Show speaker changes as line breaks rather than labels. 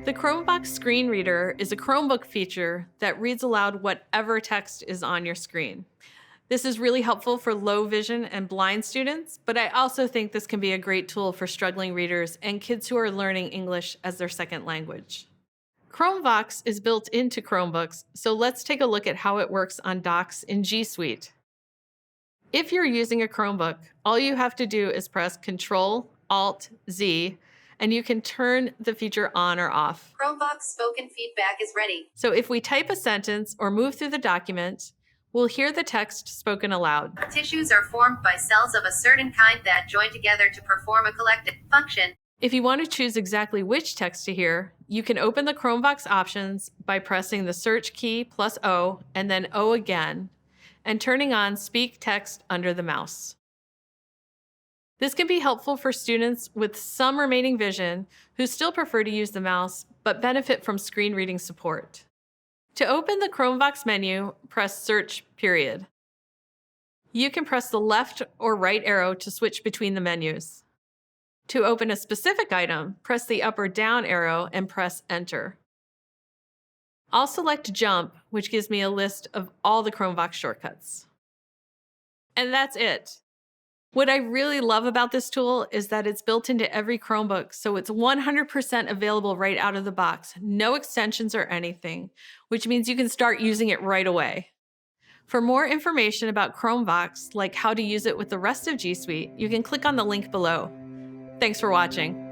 The ChromeVox Screen Reader is a Chromebook feature that reads aloud whatever text is on your screen. This is really helpful for low vision and blind students, but I also think this can be a great tool for struggling readers and kids who are learning English as their second language. ChromeVox is built into Chromebooks, so let's take a look at how it works on docks in G Suite. If you're using a Chromebook, all you have to do is press Ctrl-Alt-Z, and you can turn the feature on or off.
ChromeVox spoken feedback is ready.
So if we type a sentence or move through the document, we'll hear the text spoken aloud.
Tissues are formed by cells of a certain kind that join together to perform a collective function.
If you want to choose exactly which text to hear, you can open the ChromeVox options by pressing the search key plus O and then O again, and turning on Speak Text under the mouse. This can be helpful for students with some remaining vision who still prefer to use the mouse but benefit from screen reading support. To open the ChromeVox menu, press Search period. You can press the left or right arrow to switch between the menus. To open a specific item, press the up or down arrow and press Enter. I'll select Jump, which gives me a list of all the ChromeVox shortcuts. And that's it. What I really love about this tool is that it's built into every Chromebook, so it's 100% available right out of the box, no extensions or anything, which means you can start using it right away. For more information about ChromeVox, like how to use it with the rest of G Suite, you can click on the link below. Thanks for watching.